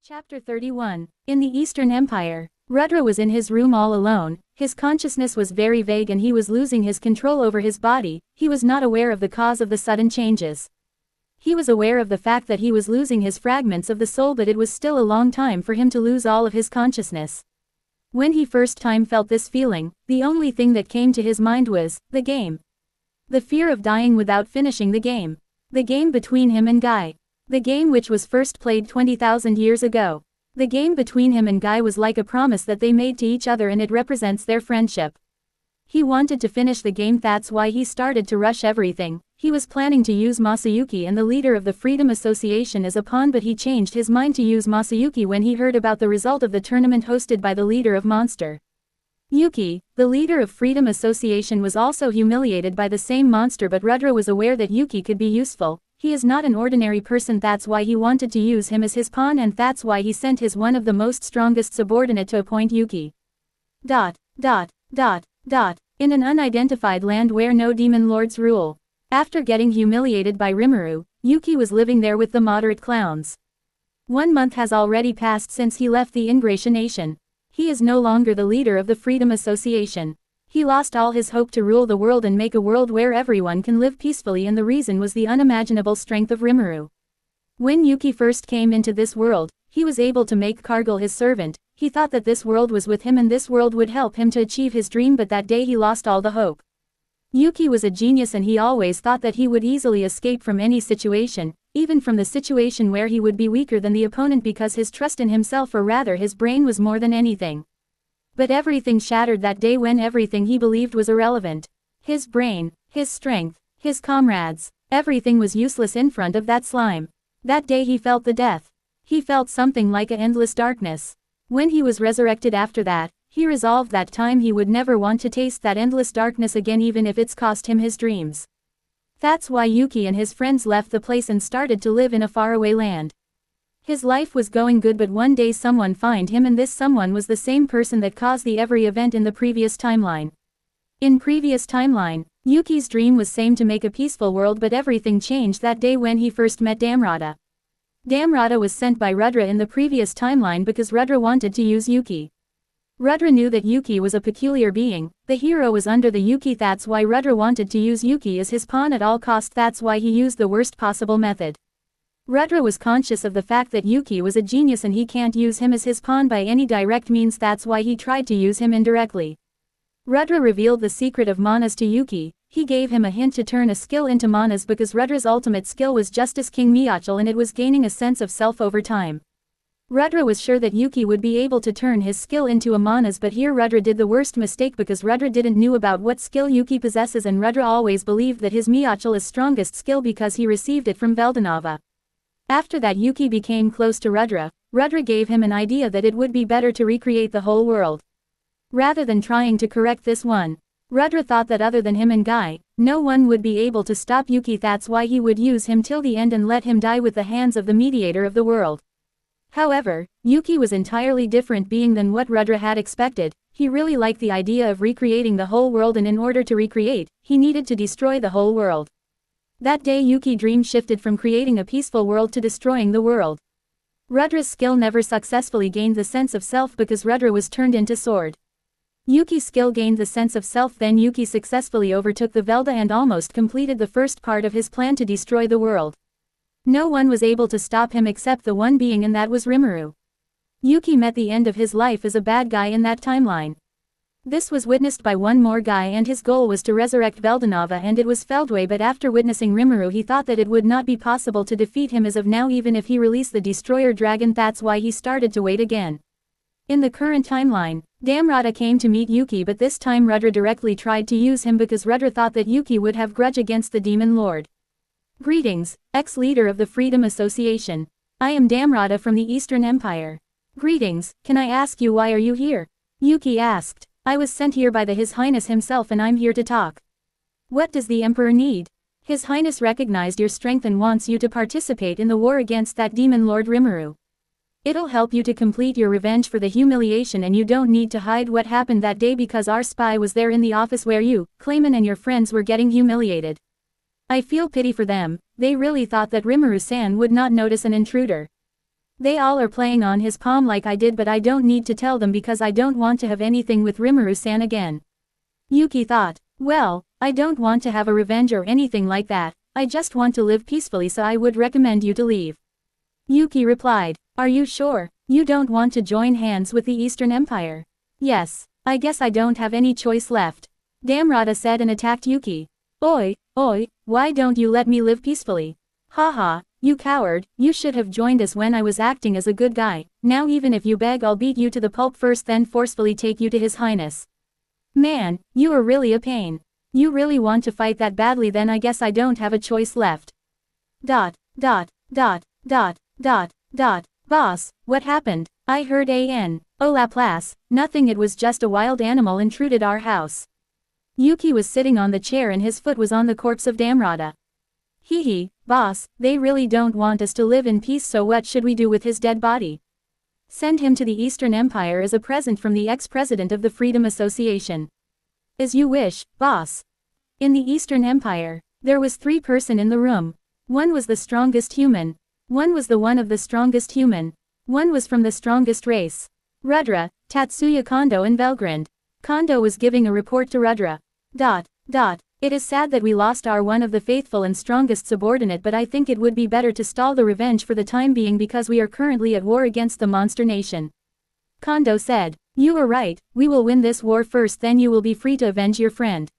Chapter 31. In the Eastern Empire, Rudra was in his room all alone. His consciousness was very vague and he was losing his control over his body. He was not aware of the cause of the sudden changes. He was aware of the fact that he was losing his fragments of the soul, but it was still a long time for him to lose all of his consciousness. When he first time felt this feeling, the only thing that came to his mind was the game. The fear of dying without finishing the game. The game between him and Guy. The game which was first played 20,000 years ago. The game between him and Guy was like a promise that they made to each other, and it represents their friendship. He wanted to finish the game, that's why he started to rush everything. He was planning to use Masayuki and the leader of the Freedom Association as a pawn, but he changed his mind to use Masayuki when he heard about the result of the tournament hosted by the leader of Monster. Yuki, the leader of Freedom Association, was also humiliated by the same monster, but Rudra was aware that Yuki could be useful. He is not an ordinary person, that's why he wanted to use him as his pawn, and that's why he sent his one of the most strongest subordinate to appoint Yuki. In an unidentified land where no demon lords rule. After getting humiliated by Rimuru, Yuki was living there with the moderate clowns. 1 month has already passed since he left the Ingratiate Nation. He is no longer the leader of the Freedom Association. He lost all his hope to rule the world and make a world where everyone can live peacefully, and the reason was the unimaginable strength of Rimuru. When Yuki first came into this world, he was able to make Cargill his servant. He thought that this world was with him and this world would help him to achieve his dream, but that day he lost all the hope. Yuki was a genius and he always thought that he would easily escape from any situation, even from the situation where he would be weaker than the opponent, because his trust in himself, or rather his brain, was more than anything. But everything shattered that day when everything he believed was irrelevant. His brain, his strength, his comrades, everything was useless in front of that slime. That day he felt the death. He felt something like an endless darkness. When he was resurrected after that, he resolved that time he would never want to taste that endless darkness again, even if it's cost him his dreams. That's why Yuki and his friends left the place and started to live in a faraway land. His life was going good, but one day someone found him, and this someone was the same person that caused the every event in the previous timeline. In previous timeline, Yuki's dream was same to make a peaceful world, but everything changed that day when he first met Damrata. Damrata was sent by Rudra in the previous timeline because Rudra wanted to use Yuki. Rudra knew that Yuki was a peculiar being, the hero was under the Yuki, that's why Rudra wanted to use Yuki as his pawn at all cost, that's why he used the worst possible method. Rudra was conscious of the fact that Yuki was a genius and he can't use him as his pawn by any direct means, that's why he tried to use him indirectly. Rudra revealed the secret of manas to Yuki. He gave him a hint to turn a skill into manas because Rudra's ultimate skill was Justice King Miyachil, and it was gaining a sense of self over time. Rudra was sure that Yuki would be able to turn his skill into a manas, but here Rudra did the worst mistake because Rudra didn't knew about what skill Yuki possesses, and Rudra always believed that his Miyachil is strongest skill because he received it from Veldanava. After that Yuki became close to Rudra. Rudra gave him an idea that it would be better to recreate the whole world. Rather than trying to correct this one, Rudra thought that other than him and Guy, no one would be able to stop Yuki, that's why he would use him till the end and let him die with the hands of the mediator of the world. However, Yuki was entirely different being than what Rudra had expected. He really liked the idea of recreating the whole world, and in order to recreate, he needed to destroy the whole world. That day Yuki's dream shifted from creating a peaceful world to destroying the world. Rudra's skill never successfully gained the sense of self because Rudra was turned into sword. Yuki's skill gained the sense of self, then Yuki successfully overtook the Velda and almost completed the first part of his plan to destroy the world. No one was able to stop him except the one being, and that was Rimuru. Yuki met the end of his life as a bad guy in that timeline. This was witnessed by one more guy, and his goal was to resurrect Veldanava, and it was Feldway, but after witnessing Rimuru he thought that it would not be possible to defeat him as of now, even if he released the Destroyer Dragon, that's why he started to wait again. In the current timeline, Damrata came to meet Yuki, but this time Rudra directly tried to use him because Rudra thought that Yuki would have grudge against the Demon Lord. Greetings, ex-leader of the Freedom Association. I am Damrata from the Eastern Empire. Greetings, can I ask you why are you here? Yuki asked. I was sent here by His Highness himself and I'm here to talk. What does the Emperor need? His Highness recognized your strength and wants you to participate in the war against that Demon Lord Rimuru. It'll help you to complete your revenge for the humiliation, and you don't need to hide what happened that day because our spy was there in the office where you, Clayman, and your friends were getting humiliated. I feel pity for them. They really thought that Rimuru-san would not notice an intruder. They all are playing on his palm like I did, but I don't need to tell them because I don't want to have anything with Rimuru-san again. Yuki thought, well, I don't want to have a revenge or anything like that, I just want to live peacefully, so I would recommend you to leave. Yuki replied, are you sure? You don't want to join hands with the Eastern Empire? Yes, I guess I don't have any choice left. Damrata said and attacked Yuki. Oi, why don't you let me live peacefully? Haha, you coward, you should have joined us when I was acting as a good guy, now even if you beg I'll beat you to the pulp first then forcefully take you to His Highness. Man, you are really a pain. You really want to fight that badly, then I guess I don't have a choice left. Boss, what happened? I heard oh Laplace, nothing, it was just a wild animal intruded our house. Yuki was sitting on the chair and his foot was on the corpse of Damrata. Hee, boss, they really don't want us to live in peace, so what should we do with his dead body? Send him to the Eastern Empire as a present from the ex-president of the Freedom Association. As you wish, boss. In the Eastern Empire, there was 3 persons in the room. One was the strongest human. One was the one of the strongest human. One was from the strongest race. Rudra, Tatsuya Kondo and Velgrand. Kondo was giving a report to Rudra. It is sad that we lost our one of the faithful and strongest subordinate, but I think it would be better to stall the revenge for the time being because we are currently at war against the monster nation. Kondo said, you are right, we will win this war first, then you will be free to avenge your friend.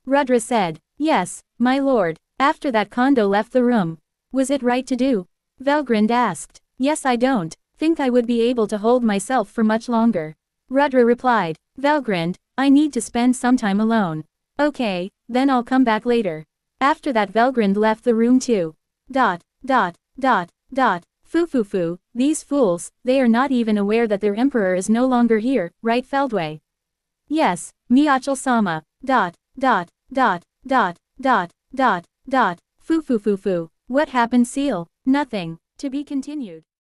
Rudra said, yes, my lord. After that Kondo left the room. Was it right to do? Velgrand asked. Yes, I don't think I would be able to hold myself for much longer. Rudra replied, Velgrand, I need to spend some time alone. Okay, then I'll come back later. After that Velgrand left the room too. Foo, these fools, they are not even aware that their emperor is no longer here, right Feldway? Yes, Miyachel-sama. Foo. What happened, Seal? Nothing. To be continued.